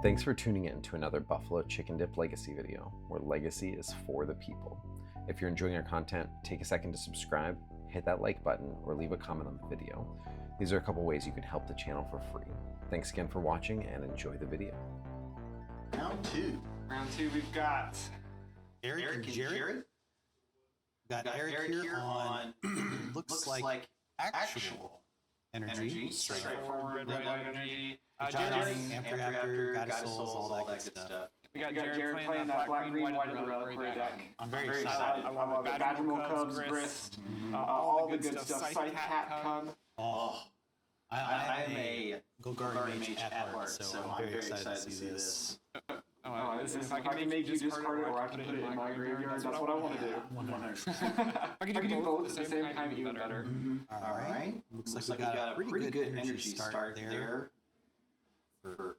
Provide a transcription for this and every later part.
Thanks for tuning in to another Buffalo Chicken Dip Legacy video, where legacy is for the people. If you're enjoying our content, take a second to subscribe, hit that like button, or leave a comment on the video. These are a couple ways you can help the channel for free. Thanks again for watching and enjoy the video. Round two. Round two, we've got Eric and Jared. Got Eric here on looks like actual energy. straightforward red white energy. Jared, Amp-Reactor, Goddess Souls, all that good stuff. We got Jared playing that black, green, white, and relic deck. I'm very excited. I love it. Badgermole Cubs, Grist, all the good stuff. Sight Cat Cub. Oh, I am a Guard Mage at heart, so I'm very excited to see this. If I can make you discard it or I can put it in my graveyard, that's what I want to do. 100. I can do both at the same time, even better. All right. Looks like we got a pretty good energy start there. For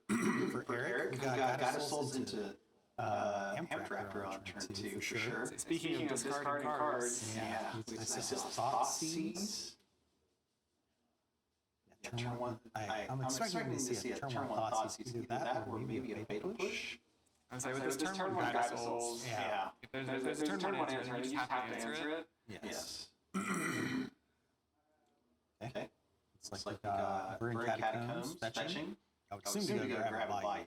Eric, we got Goddess Souls into Amp-Reactor on turn 2 for sure. Speaking of discarding cards, I said Thoughtseize. Turn 1, I'm expecting to see a turn 1 Thoughtseize, either that or maybe a beta push. I would say with this turn 1 Goddess Souls, if there's a turn 1 answer, you just have to answer it. Yes. Okay. It's like we got Burning Catacombs, fetching. I would assume to go grab a Bayou.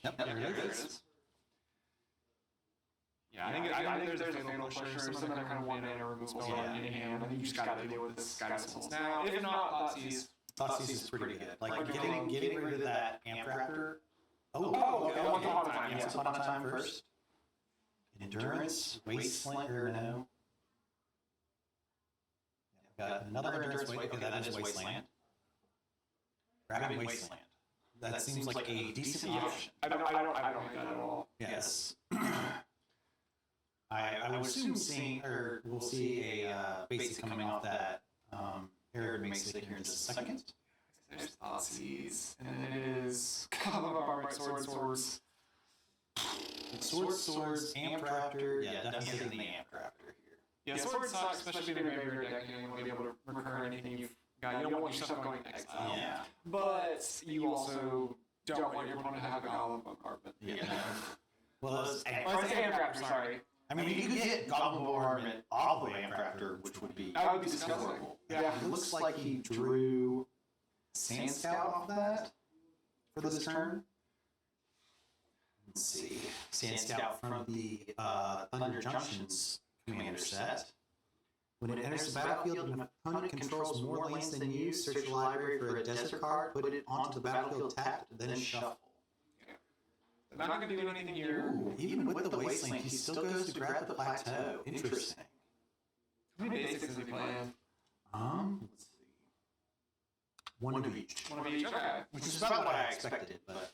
Yep, there it is. Yeah, I think there's a fatal pusher, some other kind of one mana removal in hand. I think you just gotta deal with this Goddess Souls now. If not, Thoughtseize is pretty good. Like getting rid of that Amp-Reactor. Once upon a time. Once upon a time first. Endurance, Wasteland, or no? Got another Endurance, okay, that is Wasteland. Grabbing Wasteland. That seems like a decent option. I don't like that at all. Yes. I would assume we'll see a basic coming off that Hilliard basic here in just a second. There's Thoughtseize, and then it is Barbaric Swords. Swords, Amp-Reactor, definitely the Amp-Reactor here. Yeah, Swords suck, especially in a graveyard deck, and you want to be able to recur anything you've got. You don't want your stuff going exile. Yeah. But you also don't want your opponent to have a Golem Bombardment. Yeah. Well, it's Amp-Reactor, sorry. I mean, you could get Goblin Bombardment off of Amp-Reactor, which would be disgusting. Yeah, it looks like he drew Sand Scout off that for this turn. Let's see. Sand Scout from the Thunder Junctions commander set. When it enters the battlefield and an opponent controls more lanes than you, search the library for a desert card, put it onto the battlefield tapped, then shuffle. They're not going to do anything here. Ooh, even with the Wasteland, he still goes to grab the Plateau. Interesting. How many basics is he playing? Let's see. One of each. One of each, okay. Which is about what I expected, but...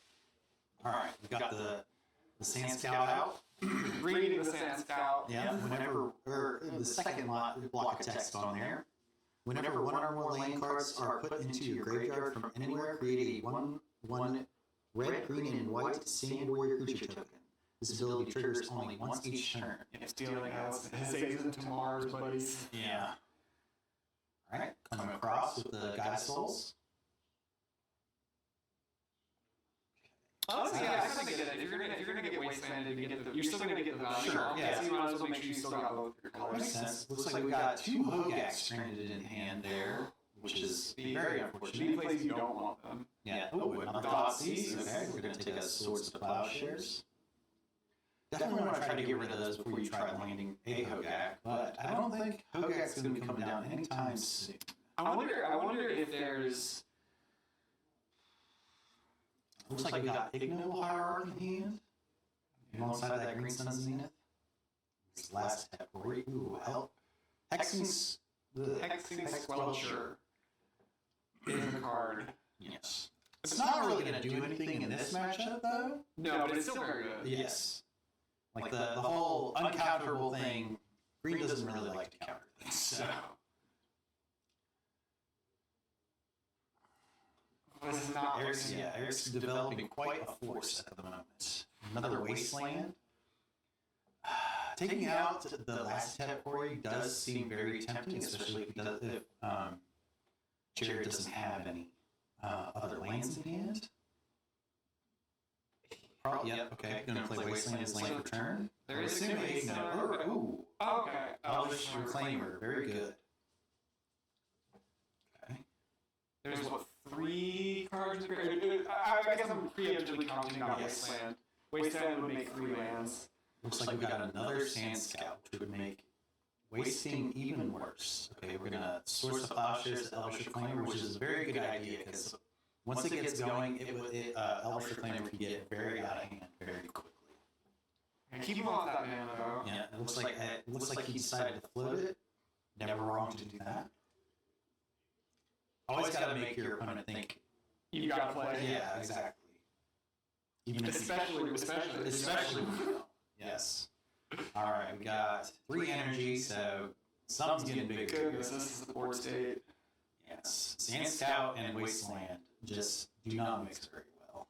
Alright, we got the Sand Scout out. Reading the Sand Scout. Yeah, or the second block of text on there. Whenever one or more lane cards are put into your graveyard from anywhere, create a 1/1 red, green, and white Sand Warrior creature token. This ability triggers only once each turn. Stealing his A's into Mars, buddies. Yeah. Alright, coming across with the Goddess Souls. Honestly, I kind of get it. If you're gonna get Wastelanded, you're still gonna get the value. Sure, yeah. So you might as well make sure you still got both your colors. Makes sense. Looks like we got 2 Hogaks stranded in hand there, which is very unfortunate. Any place you don't want them. Yeah. Oh, another Thoughtseize. Okay, we're gonna take a Swords to Plowshares. Definitely want to try to get rid of those before you try landing a Hogak, but I don't think Hogak's gonna be coming down anytime soon. I wonder if there's... Looks like we got Ignoble Hierarch in hand, alongside that Green Sun Zenith. This last step, ooh, help. Hexing Squelcher is the card. Yes. It's not really going to do anything in this matchup, though. No, but it's still very good. Yes. Like the whole uncounterable thing, Green doesn't really like to counter things, so... This is not Eric's developing quite a force at the moment. Another Wasteland. taking out the last step for you does seem very tempting, especially if Jared doesn't have any other lands in hand. Yep, okay. Gonna play Wasteland as land for turn. There is Assuming Significant. ooh, Okay. Elvish Reclaimer, very good. Okay. There's what, 3 cards? I guess I'm preemptively counting out Wasteland. Wasteland would make 3 lands. Looks like we got another Sand Scout, which would make wasting even worse. Okay, we're gonna source the Plowshares to Elvish Reclaimer, which is a very good idea because once it gets going, Elvish Reclaimer can get very out of hand very quickly. And keep him off that mana though. Yeah, it looks like he decided to float it. Never wrong to do that. Always got to make your opponent think. You gotta play. Yeah, exactly. Even if especially. Yes. All right, we got 3 energy, so something's getting big. Goodness, this is the board state. Yes, Sand Scout and Wasteland just do not mix very well.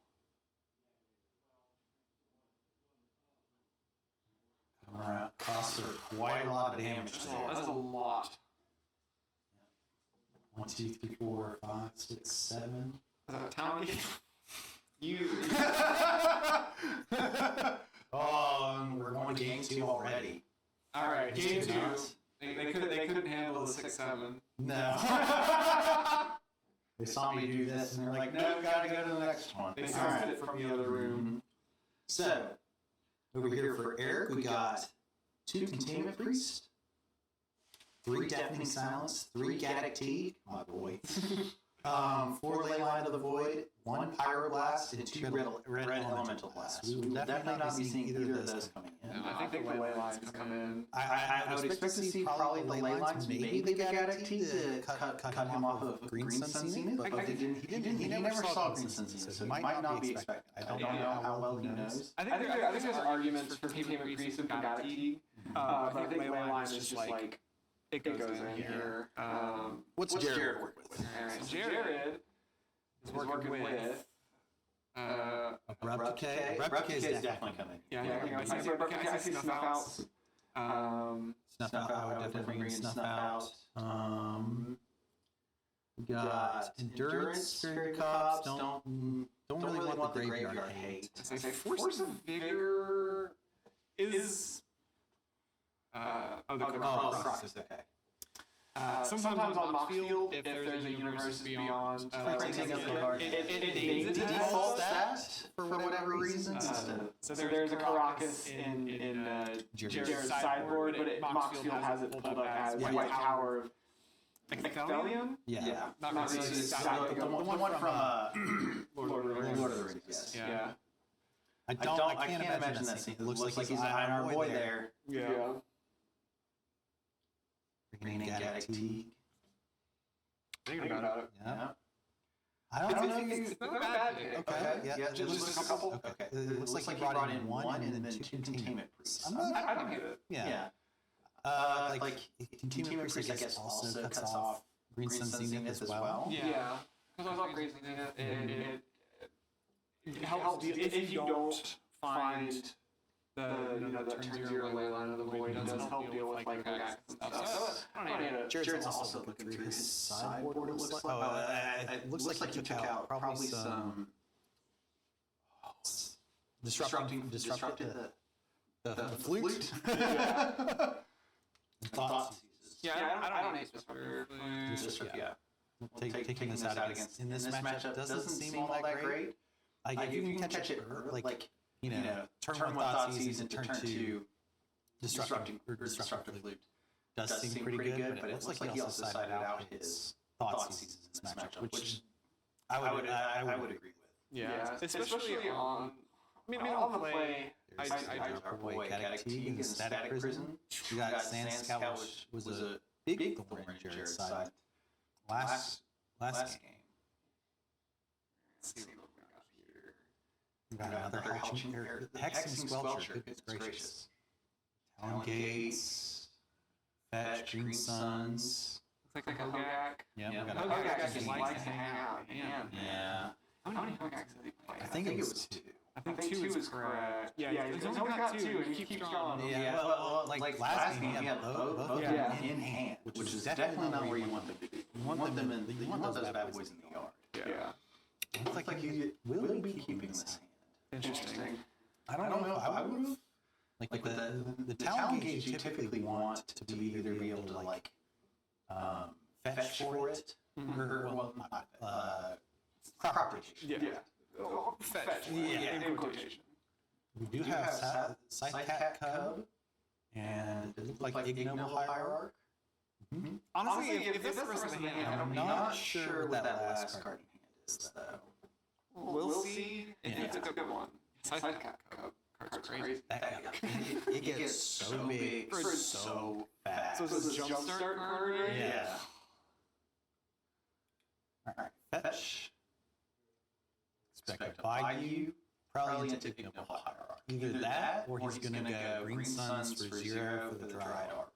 All right, costs are quite a lot of damage there. That's a lot. 1, 2, 3, 4, 5, 6, 7. Is that a town game? You. Oh, we're going to game 2 already. All right, game 2. They couldn't handle the 6-7. No. They saw me do this and they're like, no, we gotta go to the next one. They sensed it from the other room. So, over here for Eric, we got 2 Containment Priests, 3 Deafening Silence, 3 Gaddock Teague, my boy, 4 Leyline of the Void, 1 Pyroblast, and 2 red Elemental Blasts. We will definitely not be seeing either of those coming in. No, I think the ley lines come in. I would expect to see probably the ley lines, maybe the Gaddock Teague to cut him off of Green Sun Zenith, but he never saw Green Sun Zenith, so it might not be expected. I don't know how well he knows. I think there's arguments for Containment Priest with Gaddock Teague, but I think ley line is just like, it goes in here. What's Jared work with? Alright, so Jared is working with Abrupt Decay. Abrupt Decay is definitely coming. Yeah, I see Abrupt Decay, I see Snuff Outs. Snuff Out, I would definitely bring in Snuff Out. We got Endurance, Fairy Cops, don't really want the Graveyard hate. I say Force of Vigor is... the Crocus, okay. Sometimes on mock field, if there's a universe beyond, it defaults that for whatever reason. So there's a Caracas in Jared's sideboard, but mock field has it pulled up as White Tower of Ecthelion? Yeah. Not really. The one from Lord of the Rings. Yes. Yeah. I can't imagine that scene. It looks like he's eyeing our boy there. Yeah. Bringing in Gaddock Teague. Thinking about it. Yeah. I don't know if It's not a bad pick. Okay, yeah. Just a couple. Okay. It looks like he brought in 1 and then 2 Containment Priests. I don't get it. Yeah. Like Containment Priest, I guess, also cuts off Green Sun Zenith as well. Yeah. Because I was upgrading it, it helps if you don't find that turns your ley line of the void, does help deal with like attacks and stuff. I don't know. Jared's also looking through his sideboard, it looks like. It looks like he took out probably some disrupting the flute. Thoughts. Yeah, I don't hate this. Yeah. Taking this out against in this matchup doesn't seem all that great. Like if you can catch it like turn 1 Thoughtseize and turn 2 disruptive flute does seem pretty good, but it looks like he also sided out his Thoughtseize in this matchup, which I would agree with. Yeah, especially on on the play. I our boy Gaddock Teague in the Static Prison. We got Sand Scout, which was a big thorn in Jared's side last game. Let's see what we got here. We got another Hexing Squelcher. Goodness gracious. Talon Gates, Fetch, Green Suns. Looks like a Hogak. Yeah, we got Hogak just likes to hang out. Man. Yeah. How many Hogaks did he play? I think it was 2. I think 2 is correct. Yeah, he's only got 2, and he keeps going. Yeah, well, like last game, he had both of them in hand, which is definitely not where you want them to be. You want those bad boys in the yard. Yeah. It's like he will be keeping this hand. Interesting. I don't know if I would have. Like the talent gauge, you typically want to be either be able to like fetch for it, or well, not crop rotation. Yeah. Fetch. In quotation. We do have Scythe Cat Cub, and it looks like Ignoble Hierarch. Honestly, if this is the rest of the hand, I'm not sure what that last card in hand is, though. We'll see if it's a good one. Scythe Cat Cub card's crazy. That guy, it gets so big so fast. So it's a jumpstart card, right? Yeah. Alright, fetch. Expect to buy you. Probably into Ignoble Hierarch. Either that, or he's gonna go Green Suns for 0 for the Dryad Arbor.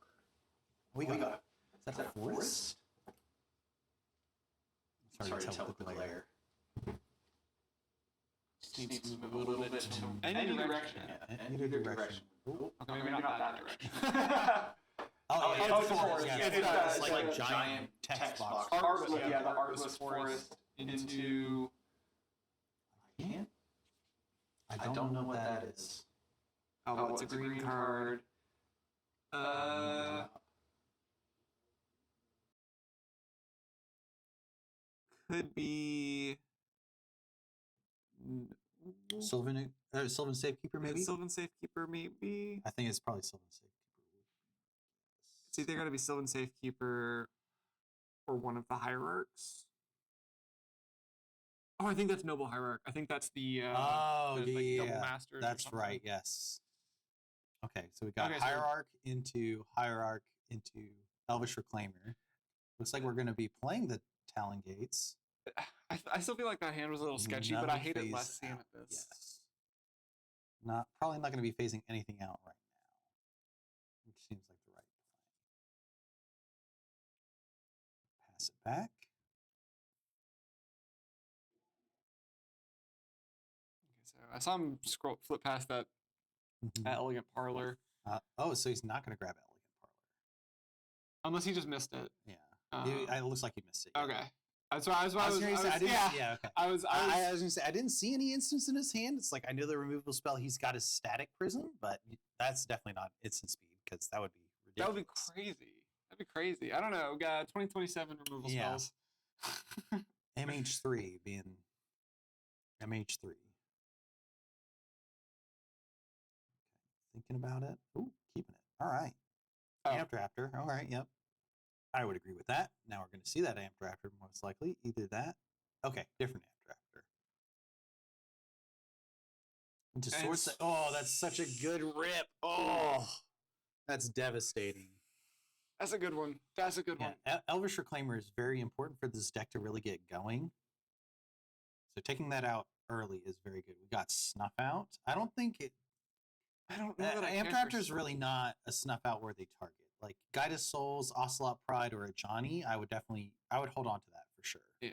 We got. Is that a forest? Sorry to tell with the glare. Just needs to move a little bit to any direction. Yeah, either direction. Okay, maybe not that direction. Oh, it's a forest. Yeah, It's like giant text box. Artless, yeah, the Artless Forest into... I don't know what that is. Oh, it's a green card. Could be... Sylvan Safekeeper, maybe? Sylvan Safekeeper, maybe? I think it's probably Sylvan Safekeeper. It's either going to be Sylvan Safekeeper or one of the Hierarchs. Oh, I think that's Noble Hierarch. I think that's the Double Masters. That's right, yes. Okay, so we got Hierarch into Elvish Reclaimer. Looks like we're going to be playing the Talon Gates. I still feel like that hand was a little sketchy, but I hate it less seeing it this. Yes. Probably not going to be phasing anything out right now, which seems like the right plan. Pass it back. Okay, so I saw him flip past that Elegant Parlor. So he's not going to grab Elegant Parlor. Unless he just missed it. Yeah. It looks like he missed it. Yeah. Okay. That's why I was going to say. Okay. I was going to say, I didn't see any instance in his hand. It's like, I know the removable spell, he's got his Static Prism, but that's definitely not instant speed, because that would be ridiculous. That would be crazy. That'd be crazy. I don't know. 2027 removal spells. MH3 being MH3. Okay. Thinking about it. Ooh, keeping it. All right. Amp Drafter. All right, yep. I would agree with that. Now we're going to see that Amp Drafter most likely. Either that. Okay, different Amp Drafter. Into Sword. Oh, that's such a good rip. Oh, that's devastating. That's a good one. That's a good one. Elvish Reclaimer is very important for this deck to really get going. So taking that out early is very good. We got Snuff Out. I don't know that Amp Drafter is really not a Snuff Out worthy target. Like Guide of Souls, Ocelot Pride, or a Johnny, I would hold on to that for sure. Yeah.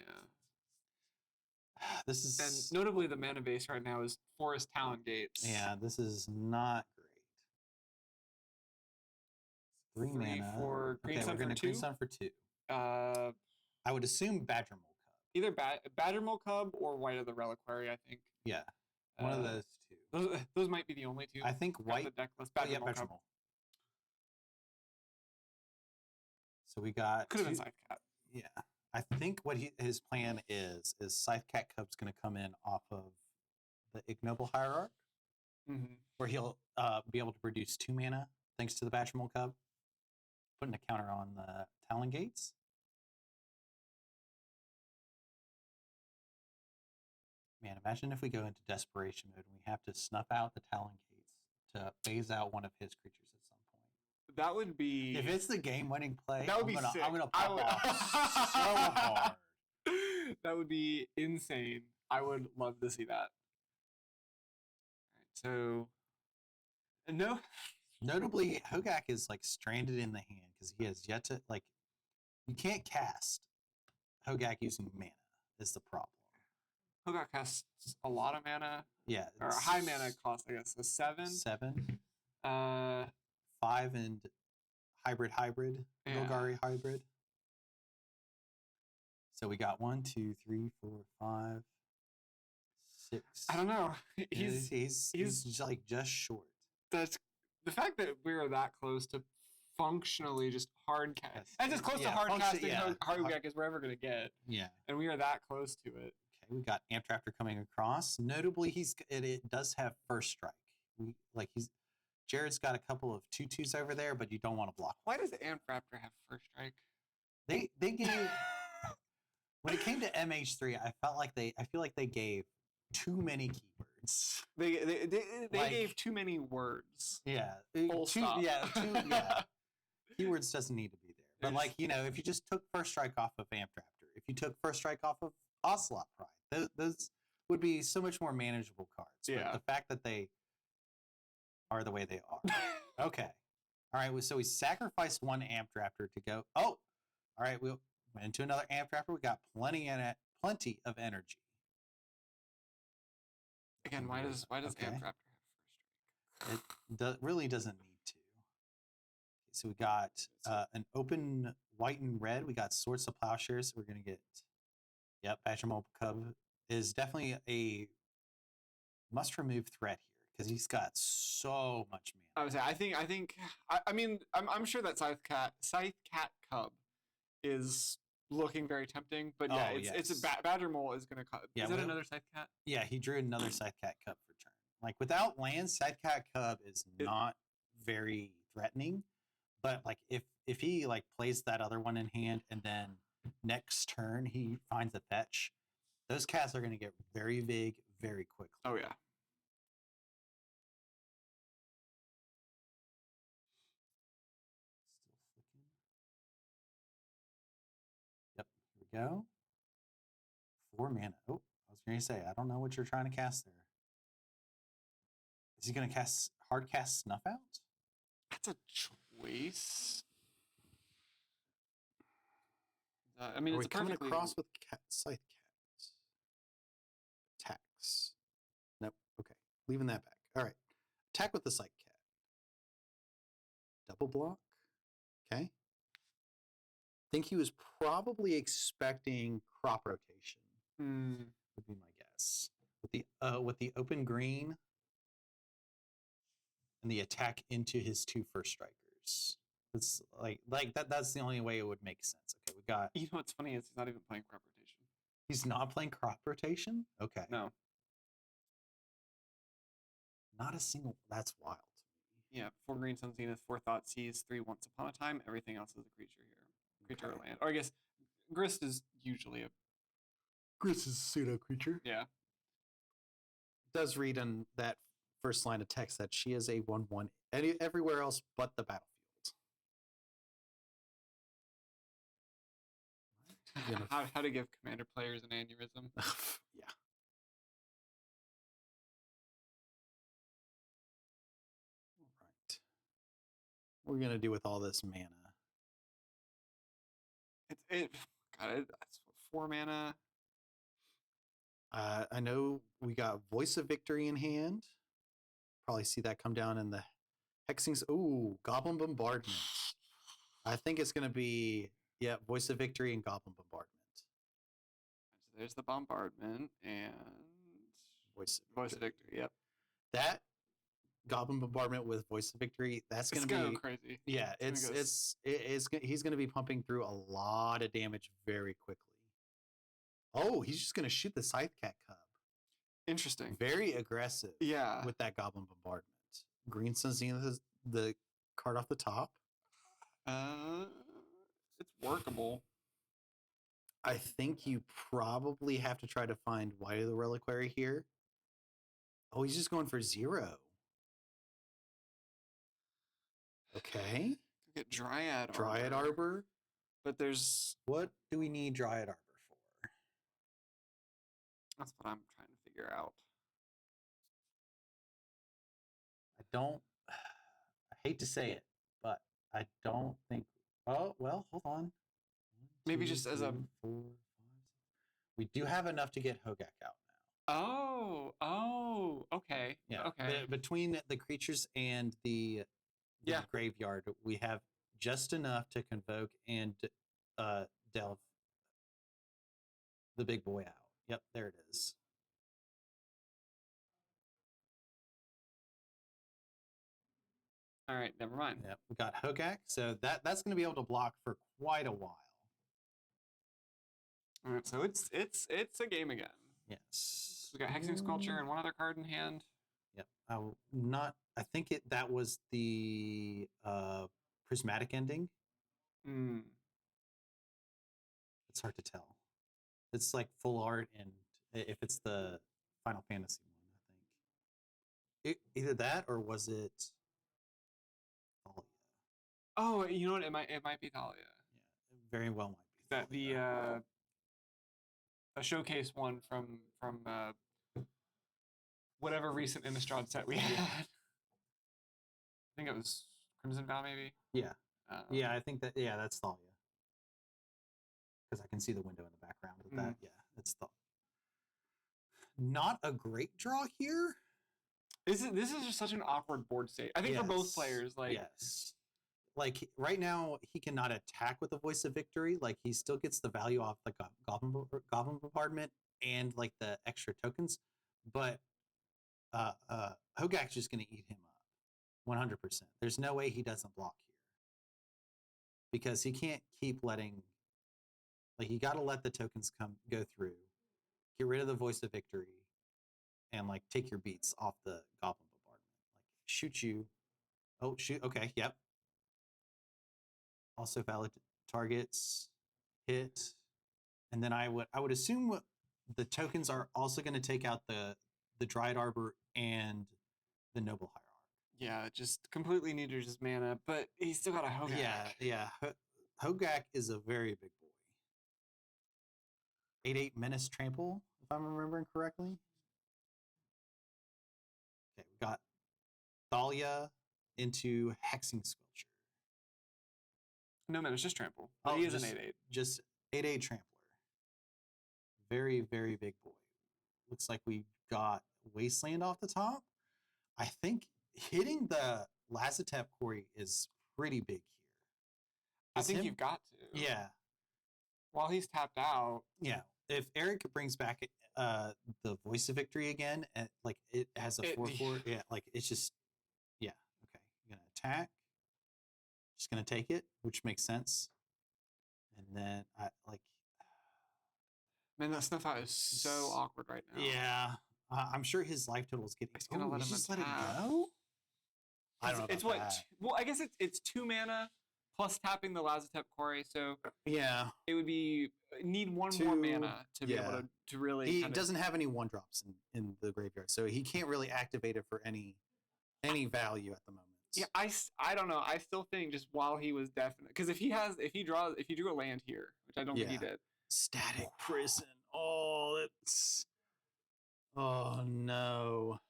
This is, and notably the mana base right now is Forest Talon Gates. Yeah, this is not great. 3 mana. For Green Sun we're going to Green Sun for 2. I would assume Badger Mole Cub. Either Badger Mole Cub or White of the Reliquary, I think. Yeah, one of those two. Those might be the only two. I think White. The deck list. Badger Mole Cub. So we got. Could have been Scythe Cat. Yeah, I think what his plan is Scythe Cat Cub's going to come in off of the Ignoble Hierarch, where he'll be able to produce 2 mana thanks to the Badger Mole Cub, putting a counter on the Talon Gates. Man, imagine if we go into desperation mode and we have to snuff out the Talon Gates to phase out one of his creatures at some point. That would be... If it's the game-winning play, that would be sick. I'm gonna pop off so hard. That would be insane. I would love to see that. All right, so... No... Notably, Hogak is like stranded in the hand because he has yet to, like, you can't cast Hogak using mana is the problem. Hogak costs a lot of mana, Yeah. or a high mana cost, I guess. So 7. 7. Uh, 5 and hybrid. Yeah. Golgari hybrid. So we got 1, 2, 3, 4, 5, 6. I don't know. He's just like just short. That's the fact that we're that close to functionally just hard cast. Yes. That's as close to Yeah, hard casting yeah. Hogak as we're ever gonna get, Yeah. and we are that close to it. Okay, we got Amp Raptor coming across. Notably, it does have first strike. Jared's got a couple of 2/2s over there, but you don't want to block. Why does Amp Raptor have first strike? They gave when it came to MH3, I feel like they gave too many keywords. They Like- gave too many words. Yeah. Full stop. Yeah. Keywords doesn't need to be there. But like, if you just took first strike off of Amp Raptor, if you took first strike off of Ocelot Pride, those would be so much more manageable cards. Yeah. But the fact that they are the way they are. Okay. All right. So we sacrificed one Amp Raptor to go. Oh, all right. We went into another Amp Raptor. We got plenty of energy. Again, why does Okay. Amp Raptor have first strike? It really doesn't need to. So we got an open white and red. We got Swords to Plowshares. We're going to get, Badger Mole Cub is definitely a must remove threat here because he's got so much mana. I would say, I mean, I'm sure that Scythe Cat Cub is looking very tempting, but yeah, it's a Badger Mole is going to. Yeah, is that another Scythe Cat? Yeah, he drew another Scythe Cat Cub for turn. Like without land, Scythe Cat Cub is not very threatening. But like if he like plays that other one in hand and then next turn he finds a fetch, those cats are going to get very big very quickly. Oh yeah. Yep, here we go. 4 mana. Oh, I was going to say, I don't know what you're trying to cast there. Is he going to hard cast Snuff Out? That's a choice. I mean, Are it's we coming perfectly across with Scythe Cats? Attacks. Nope. Okay. Leaving that back. All right. Attack with the Scythe Cat. Double block. Okay. Think he was probably expecting crop rotation. Would be my guess. With the open green and the attack into his 2 first strikers. It's like that's the only way it would make sense. Okay, we got. You know what's funny is he's not even playing crop rotation. He's not playing crop rotation? Okay. No. Not a single. That's wild. Yeah, 4 green Sun Zenith, 4 Thought Seas, 3 Once Upon a Time. Everything else is a creature here. Creature or land. Or I guess Grist is usually a. Grist is a pseudo creature. Yeah. Does read in that first line of text that she is a 1/1 everywhere else but the battlefield. How to give commander players an aneurysm. Yeah. All right. What are we gonna do with all this mana? That's 4 mana. I know we got Voice of Victory in hand. Probably see that come down in the hexings. Ooh, Goblin Bombardment. I think it's gonna be Voice of Victory and Goblin Bombardment. So there's the bombardment and Voice of Victory. Yep. That Goblin Bombardment with Voice of Victory. That's It's gonna gonna be go crazy. Yeah, he's gonna be pumping through a lot of damage very quickly. Oh, he's just gonna shoot the Scythe Cat Cub. Interesting. Very aggressive. Yeah. With that Goblin Bombardment. Green Sun Zenith is the card off the top. It's workable. I think you probably have to try to find White of the Reliquary here. Oh, he's just going for 0. Okay. Get Dryad Arbor. But there's. What do we need Dryad Arbor for? That's what I'm trying to figure out. I hate to say it, but I don't think. Oh, well, hold on. 1, Maybe 2, just as 3, a. 4, 5, 6. We do have enough to get Hogak out now. Oh, okay. Yeah. Okay. Between the creatures and the Yeah. graveyard, we have just enough to convoke and delve the big boy out. Yep, there it is. All right, never mind. Yep, we got Hogak, so that's going to be able to block for quite a while. All right, so it's a game again. Yes. We got Hexing Sculpture and one other card in hand. Yep. I think that was the prismatic ending. Hmm. It's hard to tell. It's like full art, and if it's the Final Fantasy one, I think either that or was it? Oh, you know what? It might be Thalia. Yeah, very well might be. That the a showcase one from whatever recent Innistrad set we had. I think it was Crimson Vow, maybe. Yeah. Yeah, I think that. Yeah, that's Thalia. Because I can see the window in the background of that. Yeah, it's Thalia. Not a great draw here. This is just such an awkward board state. I think for both players, like yes. Like right now, he cannot attack with the Voice of Victory. Like he still gets the value off the Goblin Bombardment and like the extra tokens, but Hogak's just going to eat him up, 100%. There's no way he doesn't block here because he can't keep letting. Like you got to let the tokens go through, get rid of the Voice of Victory, and like take your beats off the Goblin Bombardment. Like shoot you. Oh shoot. Okay. Yep. Also valid targets, hit, and then I would assume the tokens are also going to take out the Dryad Arbor and the Noble Hierarch. yeah, just completely neuters his mana, but he's still got a Hogak. Yeah. Hogak is a very big boy. 8/8 Menace Trample, if I'm remembering correctly. Okay, we got Thalia into Hexing Sculpture. No, man, it's just trample. But he is an 8/8. Just 8/8 Trampler. Very, very big boy. Looks like we got Wasteland off the top. I think hitting the Lazatep quarry is pretty big here. I think you've got to. Yeah. While he's tapped out. Yeah. If Eric brings back the Voice of Victory again, and like it has a 4/4, yeah, like it's just, yeah. Okay, you're gonna attack. Just gonna take it, which makes sense. And then I like. Man, that snuff out is so awkward right now. Yeah, I'm sure his life total is getting. He's gonna let him just let attack. it go. I don't know. It's what? Well, I guess it's 2 mana plus tapping the Lazatep Quarry, so yeah, it would be need more mana to be able to really. He doesn't have any 1-drops in the graveyard, so he can't really activate it for any value at the moment. Yeah, I don't know. I still think just while he was definite, because if he drew a land here, which I don't think he did. Static Prison. Oh, oh no.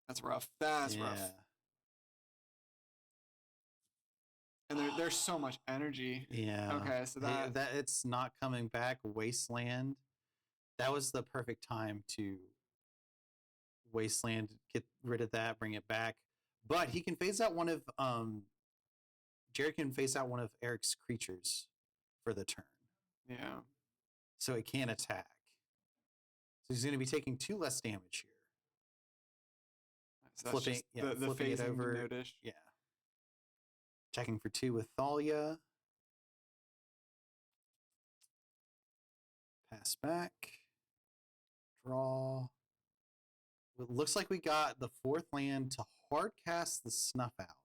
That's rough. That's rough. And there's so much energy. Yeah. Okay, so that it's not coming back. Wasteland. That was the perfect time to Wasteland, get rid of that, bring it back. But he can phase out one of Jared can phase out one of Eric's creatures for the turn. Yeah. So it can attack. So he's going to be taking 2 less damage here. So flipping it over. No-dish. Yeah. Checking for 2 with Thalia. Pass back. Draw. It looks like we got the 4th land to hard cast the Snuff Out.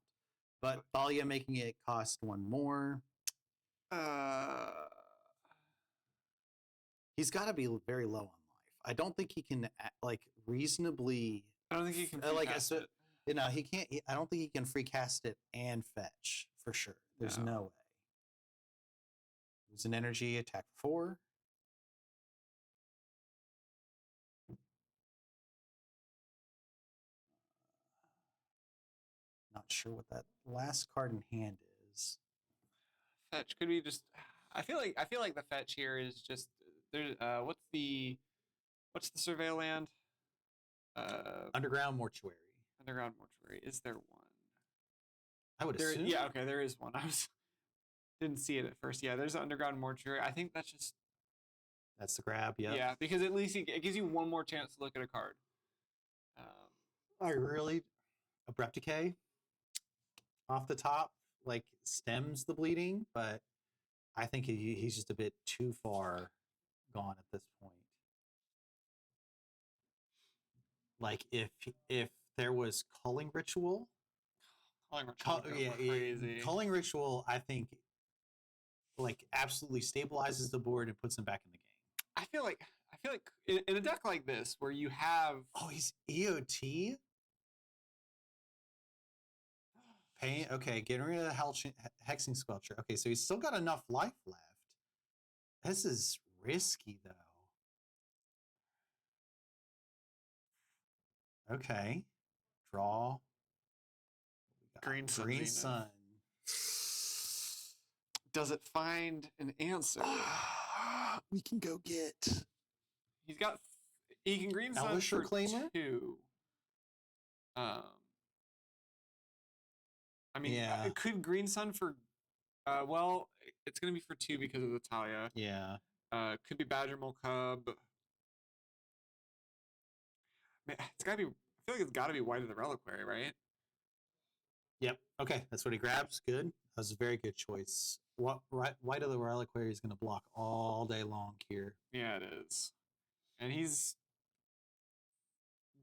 But Thalia making it cost 1 more. He's got to be very low on life. I don't think he can like reasonably. I don't think he can cast it. You know, he can't. I don't think he can free cast it and fetch for sure. There's no way. There's an energy attack 4. Not sure what that last card in hand is. Fetch could be just. I feel like the fetch here is just there's what's the What's the survey land? Underground mortuary. Underground mortuary. Is there one? I would assume. Yeah, okay, there is one. Didn't see it at first. Yeah, there's an underground mortuary. I think that's just That's the grab. Yep. yeah, because at least it gives you one more chance to look at a card. I really abrupt decay off the top like stems the bleeding, but I think he's just a bit too far gone at this point. Like if there was culling ritual, crazy. culling ritual, I think like absolutely stabilizes the board and puts him back in the game. I feel like in a deck like this where you have he's EOT. Pain. Okay, getting rid of the hexing sculpture. Okay, so he's still got enough life left. This is risky though. Okay, draw. Green Sun. Green Sun. Does it find an answer? We can go get. He can Green Sun Elvish for Reclaimer? 2. I mean, Yeah. it could Green Sun for, well, it's going to be for 2 because of the Talia. Yeah. Could be Badger Mole Cub. Man, it's got to be, I feel like it's got to be White of the Reliquary, right? Yep. Okay, that's what he grabs. Good. That was a very good choice. White of the Reliquary is going to block all day long here. Yeah, it is. And he's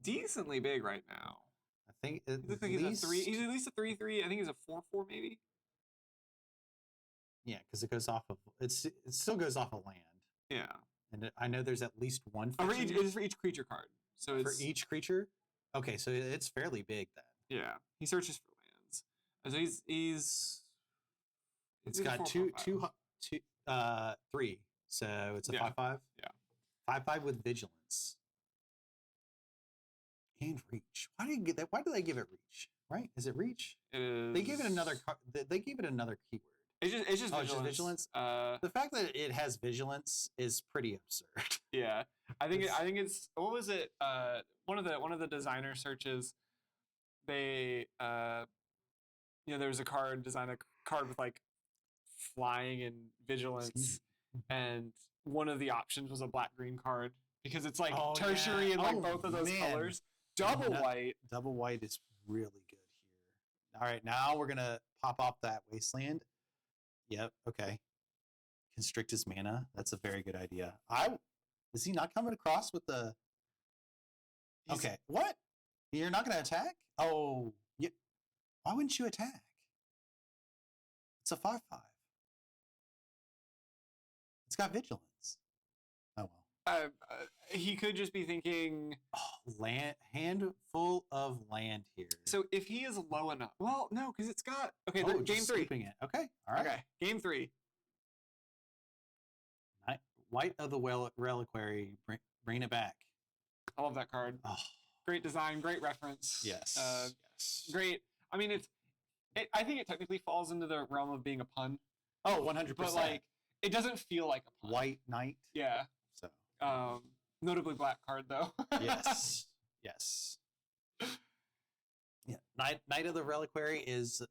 decently big right now. I think He looks like he's a 3. He's at least a 3/3. I think he's a 4/4 maybe. Yeah, because it goes off of it still goes off of land. Yeah. And I know there's at least one It is for each creature card. So for it's each creature. Okay, so it's fairly big then. yeah. He searches for lands. And so it's got 3. So it's a 5/5. Yeah. 5/5 with vigilance. And reach. Why do you get that? Why do they give it reach? Right? Is it reach? It is. They gave it another. They gave it another keyword. It's just vigilance. It's just vigilance. The fact that it has vigilance is pretty absurd. Yeah, I think it's what was it? One of the designer searches. They there was a card with like flying and vigilance, and one of the options was a black-green card because it's like tertiary in like both of those colors. Double white is really good here. All right, now we're gonna pop off that wasteland. Yep. Okay. Constrict his mana. That's a very good idea. Is he not coming across with the? Okay. What? You're not gonna attack? Oh, yeah. Why wouldn't you attack? It's a 5/5. It's got vigilance. Oh well. He could just be thinking handful of land here. So if he is low enough, well, no, because it's got game 3. It. Okay, all right. Okay, game 3. White of the Reliquary, bring it back. I love that card. Oh. Great design, great reference. Yes. Yes. Great. I mean, I think it technically falls into the realm of being a pun. Oh, 100%. But like, it doesn't feel like a pun. White Knight. Yeah. So. Notably black card though. Yes. Yes. Yeah. Knight of the Reliquary is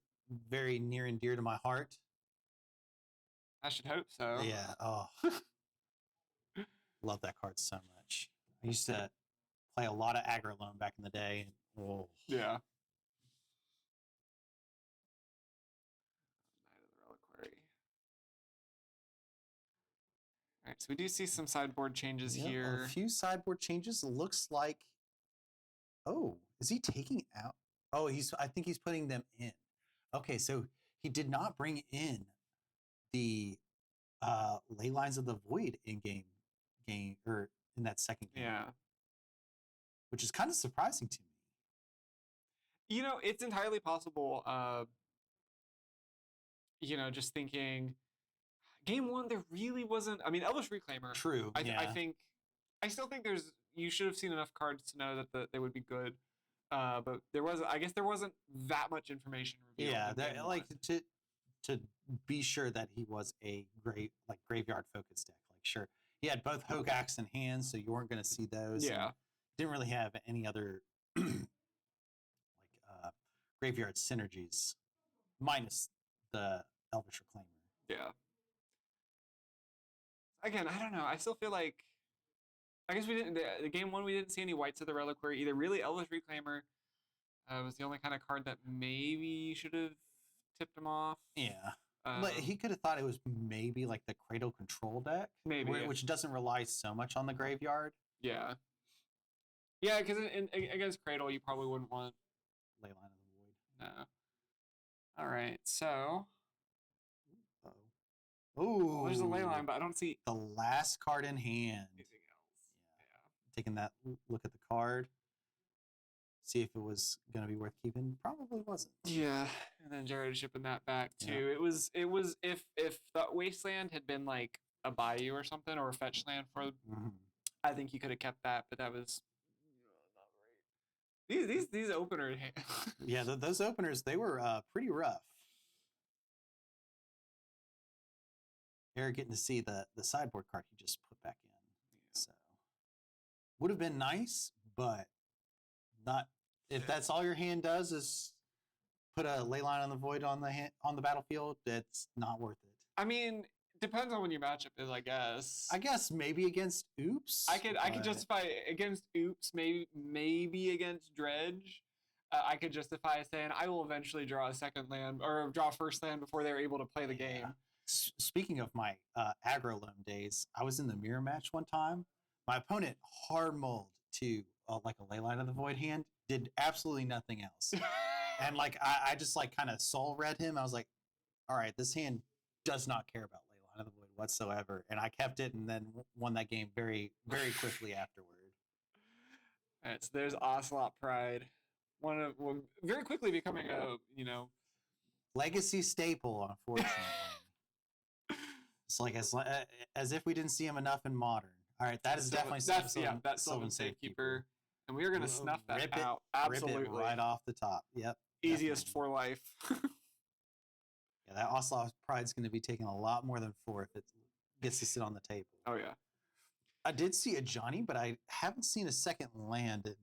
very near and dear to my heart. I should hope so. Yeah. Oh. Love that card so much. I used to play a lot of aggro loan back in the day. Oh. Yeah. Knight of the Reliquary. All right, so we do see some sideboard changes here. A few sideboard changes. It looks like. Oh, is he taking out? Oh, I think he's putting them in. Okay, so he did not bring in the Ley Lines of the Void in game or in that second game. Yeah. Which is kind of surprising to me. It's entirely possible. Just thinking, game 1 there really wasn't. I mean, Elvish Reclaimer. True. I still think you should have seen enough cards to know that they would be good. But I guess there wasn't that much information revealed. Yeah, to be sure that he was a great graveyard focused deck. Like, sure, he had both Hogaaks in hand, so you weren't going to see those. Yeah. And didn't really have any other graveyard synergies, minus the Elvish Reclaimer. Yeah. Again, I don't know. I still feel like, I guess we didn't. The game one, we didn't see any Whites of the Reliquary either. Really, Elvish Reclaimer was the only kind of card that maybe should have tipped him off. Yeah. But he could have thought it was maybe like the Cradle control deck, Maybe. which doesn't rely so much on the graveyard. Yeah. Yeah, because against Cradle, you probably wouldn't want Leyline of the Void. No. All right, so. Uh-oh. Ooh. Well, there's a Leyline, but I don't see the last card in hand. anything else. Yeah. Taking that look at the card. See if it was going to be worth keeping. Probably wasn't. Yeah, and then Jared shipping that back too. Yeah. It was if the Wasteland had been like a Bayou or something or a fetch land for, I think you could have kept that, but that was not great. These openers. Yeah, those openers, they were pretty rough. Eric getting to see the sideboard card he just put back in. Yeah. So would have been nice, but not if that's all your hand does is put a Leyline on the Void on the battlefield. It's not worth it. I mean, depends on when your matchup is, I guess. I guess maybe against Oops. I could justify against Oops, maybe against Dredge. I could justify saying I will eventually draw a second land or draw a first land before they're able to play the game. Speaking of my aggro loam days, I was in the mirror match one time. My opponent hard mulled to like a Leyline of the Void hand, did absolutely nothing else. And like I just like kind of soul read him. I was like, all right, this hand does not care about Leyline of the Void whatsoever. And I kept it and then won that game very, very quickly afterward. All right, so there's Ocelot Pride. Very quickly becoming a, legacy staple, unfortunately. It's like as if we didn't see him enough in Modern. All right, that is definitely that's Sylvan Safekeeper, and we are gonna snuff that out. Absolutely, rip it right off the top. Yep, easiest for life. Yeah, that Ocelot Pride's going to be taking a lot more than 4 if it gets to sit on the table. Oh yeah, I did see a Johnny, but I haven't seen a second land.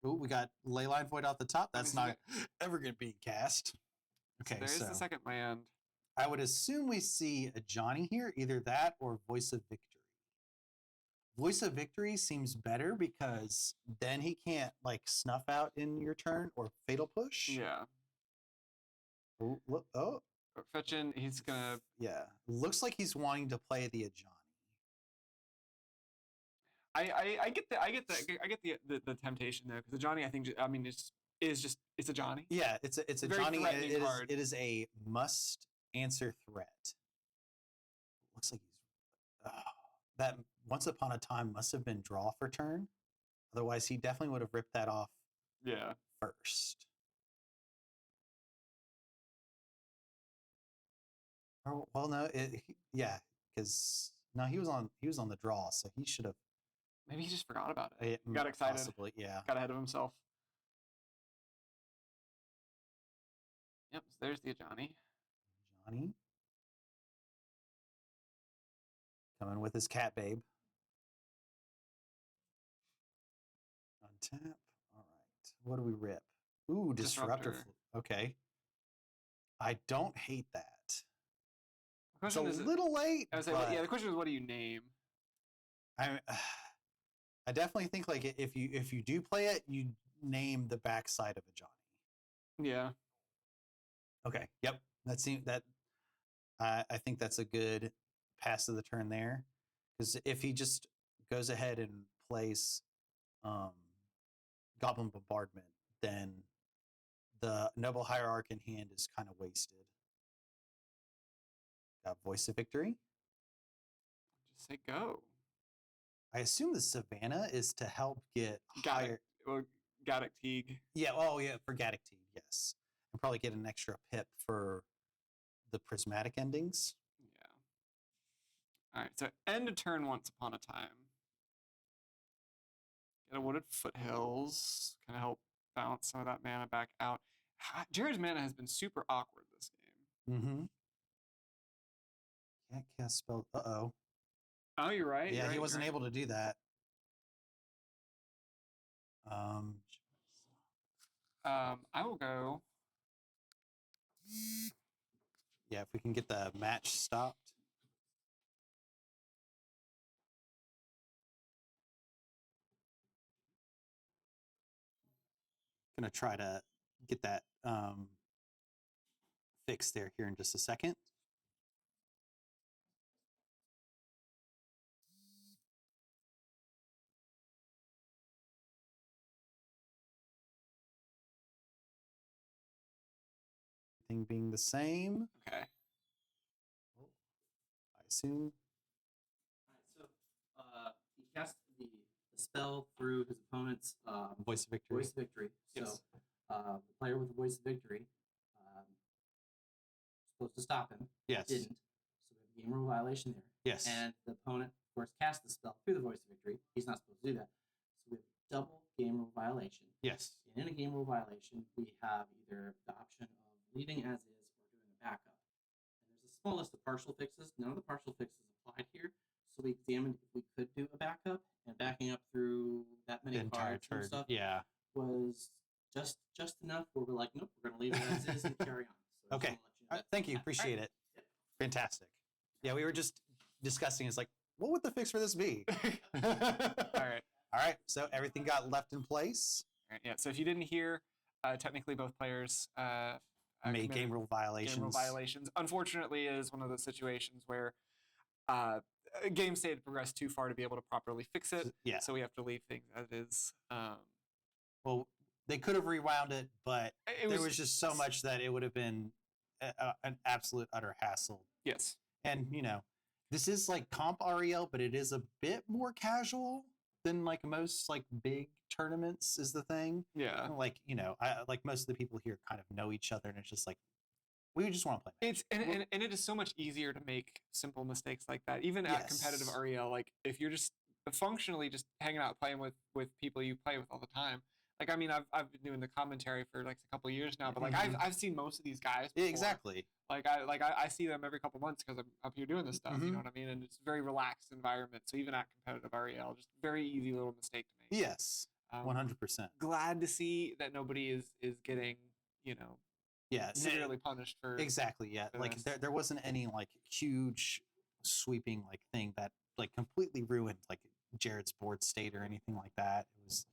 Ooh, we got Leyline Void off the top. That's not ever going to be cast. Okay, so there's the second land. I would assume we see a Johnny here, either that or Voice of Victory. Voice of Victory seems better because then he can't like snuff out in your turn or fatal push. Yeah. Oh. Fetching, he's gonna. Yeah, looks like he's wanting to play the Johnny. I get the temptation though, because the Johnny it's a Johnny. Yeah, it's a Johnny. It is a must answer threat. Looks like he's that once upon a time must have been draw for turn. Otherwise, he definitely would have ripped that off. Yeah. First. Oh, well, no, because he was on the draw, so he should have. Maybe he just forgot about it. Got excited. Possibly, yeah. Got ahead of himself. Yep, so there's the Johnny. Johnny. Coming with his cat babe. Untap. All right. What do we rip? Ooh, Disruptor. Okay. I don't hate that. It's a little late. The question is, what do you name? I definitely think like if you do play it, you name the backside of a Johnny. Yeah. Okay. Yep. I think that's a good pass of the turn there, because if he just goes ahead and plays Goblin Bombardment, then the Noble Hierarch in hand is kind of wasted. Got Voice of Victory. Just say go. I assume the Savannah is to help get higher. Gaddock Teague. Yeah. Oh, yeah. For Gaddock Teague, yes. And probably get an extra pip for the prismatic endings. Yeah. All right. So end of turn once upon a time. Get a Wooded Foothills. Kind of help balance some of that mana back out. Jared's mana has been super awkward this game. Mm-hmm. Can't cast spell. Uh-oh. Oh, you're right. Yeah, you're he right, wasn't you're able to do that. right. I will go. Yeah, if we can get the match stopped. Gonna try to get that fixed there here in just a second. Thing being the same, Okay. I assume. Alright, so he cast the spell through his opponent's Voice of Victory. Voice of Victory. Yes. So the player with the Voice of Victory supposed to stop him. Yes. Didn't. So we have a game rule violation there. Yes. And the opponent, of course, cast the spell through the Voice of Victory. He's not supposed to do that. So we have double game rule violation. Yes. And in a game rule violation, we have either the option of leaving as is or doing a backup. And there's a small list of partial fixes. None of the partial fixes applied here. So we examined if we could do a backup, and backing up through that many The entire cards and turn. stuff Yeah. was just enough where we're like, nope, we're going to leave it as is and carry on. So I just Okay. wanna let you know that's Thank you. what happened. Appreciate it. Yep. Fantastic. Yeah, we were just discussing. It's like, what would the fix for this be? All right. All right. So everything got left in place. All right. Yeah. So if you didn't hear, technically both players Made committed game rule violations. game rule violations. Unfortunately, it is one of those situations where a game state had progressed too far to be able to properly fix it. Yeah. So we have to leave things as is. Well, they could have rewound it, but It there was just so much that it would have been an absolute utter hassle. Yes. And this is like comp REL, but it is a bit more casual than like most like big tournaments is the thing. Yeah. Like like most of the people here kind of know each other, and it's just like we just want to play. It's and it is so much easier to make simple mistakes like that, even at competitive Yes. REL. Like if you're just functionally just hanging out playing with people you play with all the time. Like I mean, I've been doing the commentary for like a couple of years now, but like Mhm. I've seen most of these guys Yeah, before. exactly. Like I see them every couple months because I'm up here doing this stuff. You Mhm. know what I mean? And it's a very relaxed environment. So even at competitive REL, just very easy little mistake to make. Yes, 100%. Glad to see that nobody is getting Yeah, severely punished for exactly. Yeah, for like this. there wasn't any like huge sweeping like thing that like completely ruined like Jared's board state or anything like that. It was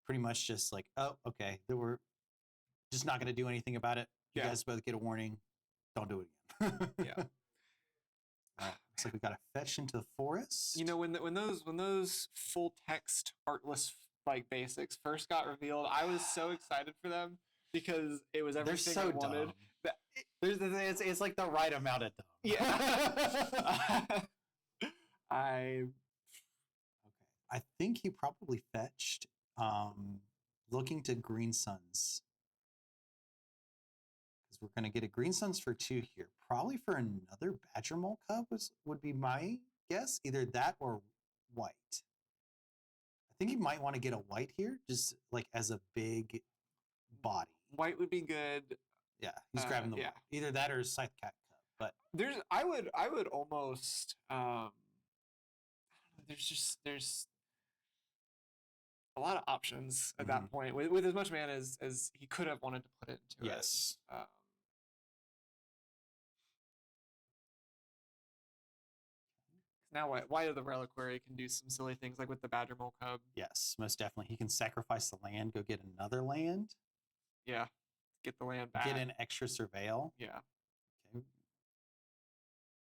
pretty much just like, oh, okay, they were just not going to do anything about it. You Yeah. guys both get a warning. Don't do it again. Yeah. All right. Looks like we got to fetch into the forest. When those full text artless like basics first got revealed, I was so excited for them because it was they're everything so I wanted. dumb. That- It's like the right amount of dumb. Yeah. I I think he probably fetched looking to Green Suns. Because we're going to get a Green Suns for 2 here. Probably for another Badger Mole Cub would be my guess. Either that or white. I think he might want to get a white here, just like as a big body. white would be good. Yeah, he's grabbing the yeah. white. Either that or Scythe Cat Cub. But I would almost there's a lot of options at that point with as much mana as he could have wanted to put into it. yes. Now white of the Reliquary can do some silly things like with the Badger Mole Cub. Yes, most definitely. He can sacrifice the land, go get another land, Yeah. Get the land back. get an extra surveil. Yeah. Okay.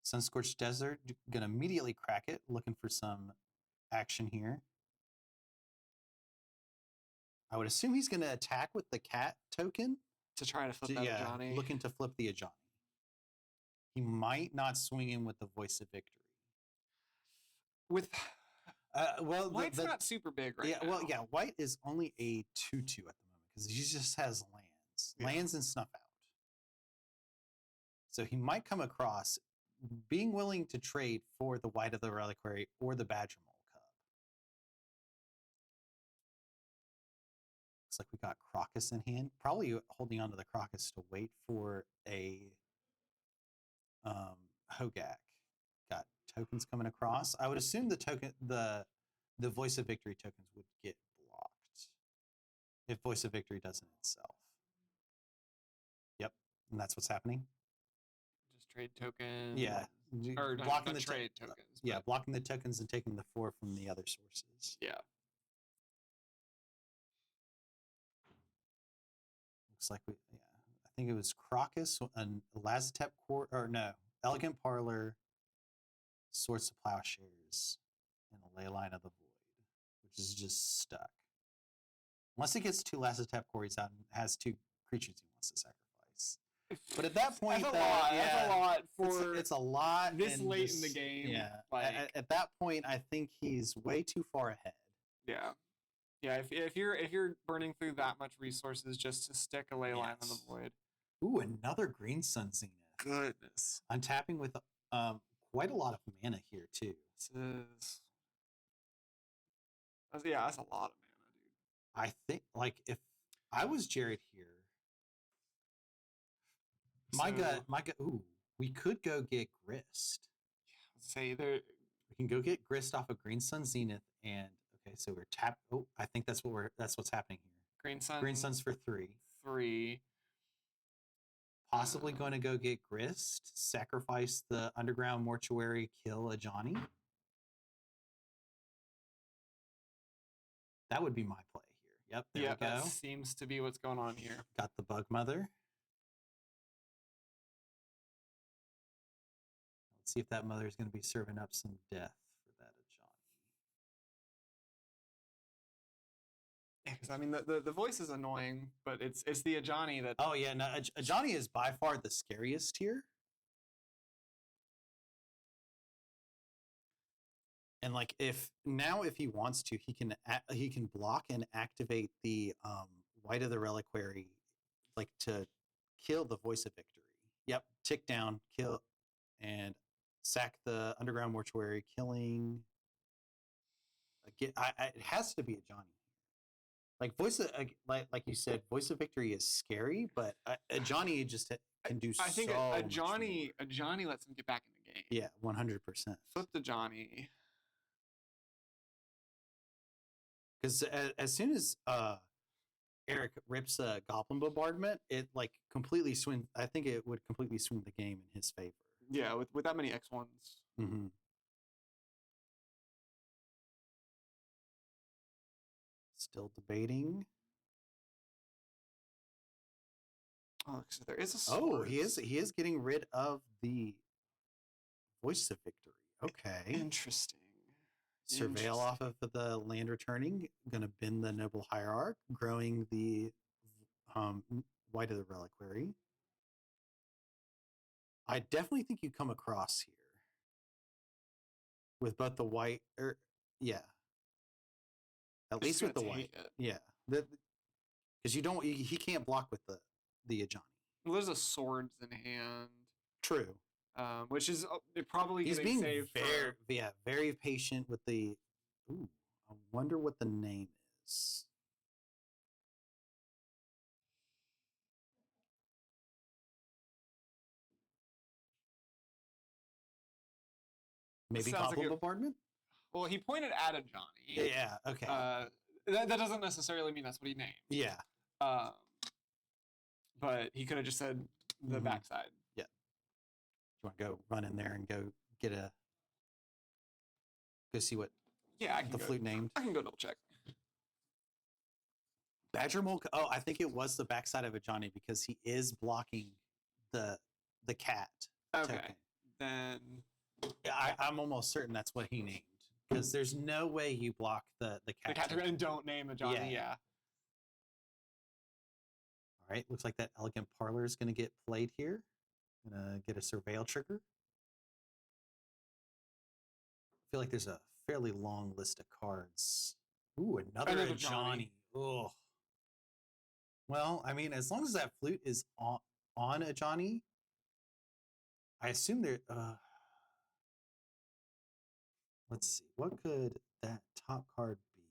Sunscorched Desert, gonna immediately crack it, looking for some action here. I would assume he's gonna attack with the cat token. To try to flip that Ajani. Looking to flip the Ajani. He might not swing in with the Voice of Victory. With well, white's not super big right yeah, now. well, yeah, white is only a 2/2 at the moment because he just has lands and snuff out. So he might come across being willing to trade for the white of the Reliquary or the Badger Mole Cub. Looks like we got Crocus in hand. Probably holding on to the Crocus to wait for a Hogak. Got tokens coming across. I would assume the Voice of Victory tokens would get blocked if Voice of Victory doesn't itself. Yep, and that's what's happening. Just trade tokens. Yeah, Or blocking not the trade tokens. Yeah, but- blocking the tokens and taking the 4 from the other sources. Yeah. Looks like I think it was Crocus and Lazatep Court, or no, Elegant Parlor, Swords to Plowshares, and a Leyline of the Void, which is just stuck. Unless it gets 2 Lazatep Quarries out and has 2 creatures he wants to sacrifice. But at that point, that's a lot for it's a lot this and late in the game. Yeah, Like, at that point, I think he's way too far ahead. yeah. Yeah, if you're burning through that much resources just to stick a Leyline on the Yes. Void. Ooh, another Green Sun Zenith. Goodness. Untapping with quite a lot of mana here too. That's a lot of mana, dude. I think, like, if I was Jared here, my gut. Ooh, we could go get Grist. Say there. We can go get Grist off of Green Sun Zenith, and okay, so we're tapped. Oh, I think that's what's happening here. Green Suns for 3. 3. Possibly going to go get Grist, sacrifice the Underground Mortuary, kill a Johnny. That would be my play here. Yep, there we go. That seems to be what's going on here. Got the Bug Mother. Let's see if that mother is going to be serving up some death for that Ajani. Yeah, because I mean the voice is annoying, but it's the Ajani that. Oh yeah, no, Ajani is by far the scariest here. And like if he wants to, he can block and activate the White of the Reliquary, like to kill the Voice of Victory. Yep, tick down, kill, and sack the Underground Mortuary, killing. Again, it has to be a Johnny. Like like you said, Voice of Victory is scary, but a Johnny just can do. I think so a much Johnny more. lets him get back in the game. Yeah, 100%. Flip the Johnny. Because as soon as Eric rips a Goblin Bombardment, it like completely swing. I think it would completely swing the game in his favor. Yeah, with that many X1s. Mm-hmm. Still debating. Oh, so there is a sword. Oh, he is getting rid of the Voice of Victory. Okay. Interesting. Surveil off of the land returning. Gonna bend the Noble Hierarch, growing the White of the Reliquary. I definitely think you come across here with both the white, yeah. At least with the white, yeah. Because he can't block with the Ajani. Well, there's a swords in hand. True. Which is probably He's getting being saved very patient with the. Ooh, I wonder what the name is. Maybe Goblin Bombardment? Well, he pointed at a Johnny. Yeah, okay. That doesn't necessarily mean that's what he named. Yeah. But he could have just said the backside. Yeah. You want to go run in there and go see what the flute named? I can go double check. Badger Mole. Oh, I think it was the backside of a Johnny because he is blocking the cat. Okay. Token. Then I'm almost certain that's what he named. Because there's no way you block the cat. The cat token and don't name a Johnny, yeah. All right, looks like that Elegant Parlor is going to get played here. Gonna get a Surveil trigger. I feel like there's a fairly long list of cards. Ooh, another Johnny. Oh. Well, I mean, as long as that flute is on a Johnny, I assume there. Let's see. What could that top card be?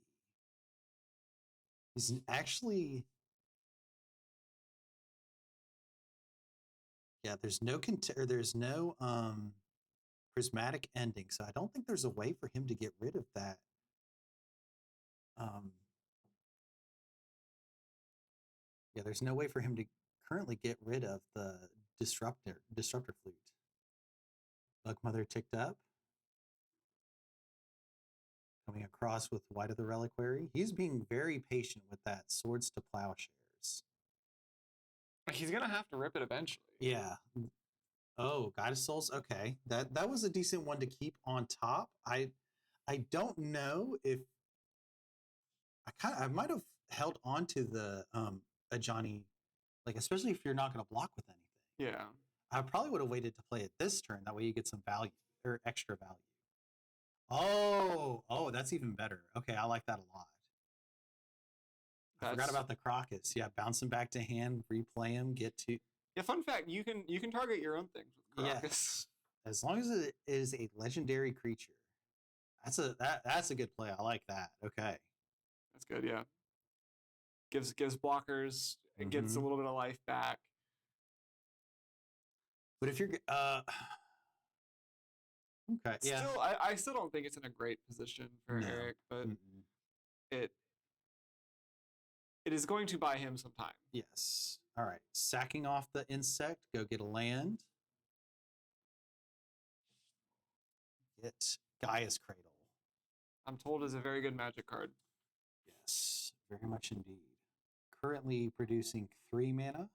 He's actually. Yeah, there's no prismatic ending. So I don't think there's a way for him to get rid of that. Yeah, there's no way for him to currently get rid of the disruptor fleet. Bug Mother ticked up. Coming across with White of the Reliquary. He's being very patient with that Swords to Plowshares. He's gonna have to rip it eventually. Yeah. Oh, Goddess Souls. Okay, that was a decent one to keep on top. I don't know if I might have held on to the Ajani, like especially if you're not going to block with anything. Yeah. I probably would have waited to play it this turn. That way you get some value or extra value. Oh, that's even better. Okay, I like that a lot. I forgot about the Crocus. Yeah, bounce him back to hand, replay him, get to. Yeah, fun fact, you can target your own things with Crocus. Yes. As long as it is a legendary creature. That's a good play. I like that. Okay. That's good, yeah. Gives blockers, it gets a little bit of life back. But if you're okay, yeah. Still, I still don't think it's in a great position for Eric, but it is going to buy him some time. Yes. All right. Sacking off the insect. Go get a land. Get Gaia's Cradle. I'm told is a very good Magic card. Yes, very much indeed. Currently producing 3 mana.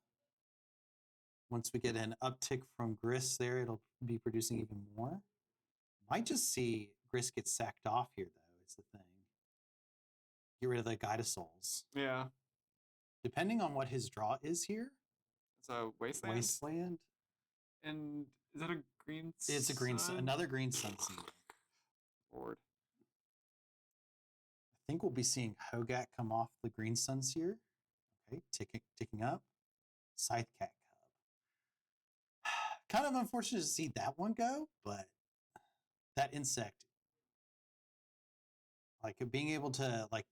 Once we get an uptick from Gris there, it'll be producing even more. Might just see Gris get sacked off here, though, is the thing. Get rid of the Guide of Souls. Yeah. Depending on what his draw is here. It's a Wasteland. Wasteland. And is that a green sun? It's a green sun. Another green sun scene. Lord. I think we'll be seeing Hogak come off the green suns here. Okay, ticking up. Scythe Cat Cub. Kind of unfortunate to see that one go, but that insect, like being able to like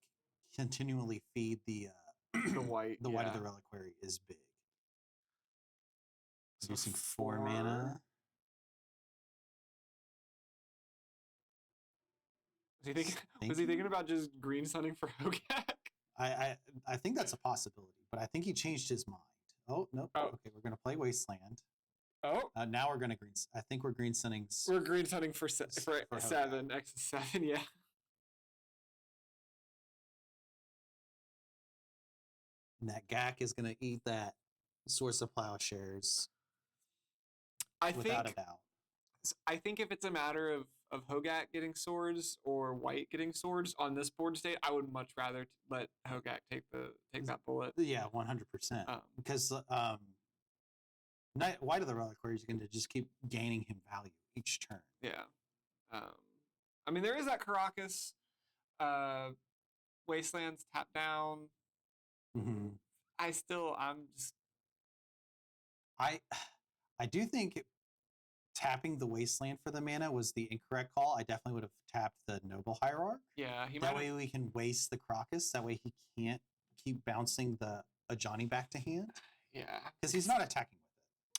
continually feed the White of the Reliquary is big. Producing 4 mana. Was he thinking about just green sunning for Hogak? I think that's a possibility, but I think he changed his mind. Oh no! Oh. Okay, we're gonna play Wasteland. Oh, now we're gonna green. I think we're green sunning. We're green sunning for 7 X 7. Yeah. And that Gak is gonna eat that Source of Plowshares. Without a doubt. I think if it's a matter of Hogak getting swords or White getting swords on this board state, I would much rather let Hogak take that bullet. Yeah, 100%. Because White of the Reliquary is going to just keep gaining him value each turn. Yeah. I mean, there is that Caracas Wastelands tap down. Mm-hmm. I do think tapping the Wasteland for the mana was the incorrect call. I definitely would have tapped the Noble Hierarch. Yeah, that way we can waste the Crocus. That way he can't keep bouncing the Ajani back to hand. Yeah, because he's not attacking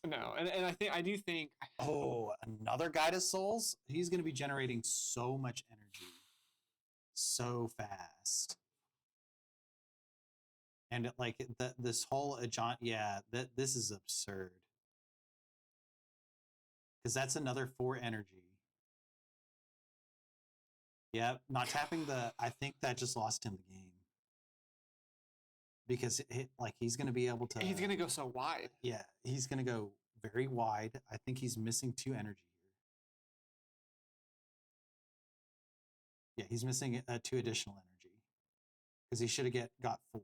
with it. No, and I do think. Oh, another Guide of Souls. He's going to be generating so much energy, so fast. And this whole Ajani, this is absurd. Because that's another 4 energy. Yeah, not tapping I think that just lost him the game. Because he's going to be able to. He's going to go so wide. Yeah, he's going to go very wide. I think he's missing 2 energy here. Yeah, he's missing 2 additional energy. Because he should have got 4.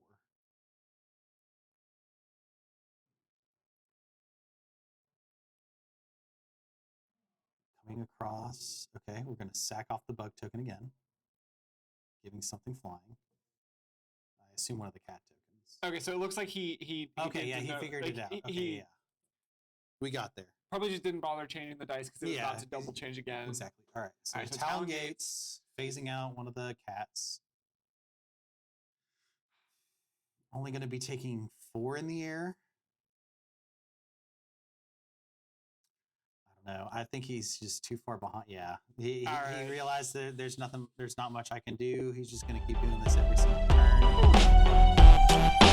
Coming across. Okay, we're going to sack off the bug token again. Giving something flying. I assume one of the cat tokens. Okay, so it looks like he figured it out. Okay, we got there. Probably just didn't bother changing the dice because it was about to double change again. Exactly. All right. So Talon Gates, phasing out one of the cats. Only going to be taking 4 in the air. I know. I think he's just too far behind. Yeah, he Alright. realized that there's not much I can do. He's just gonna keep doing this every single turn.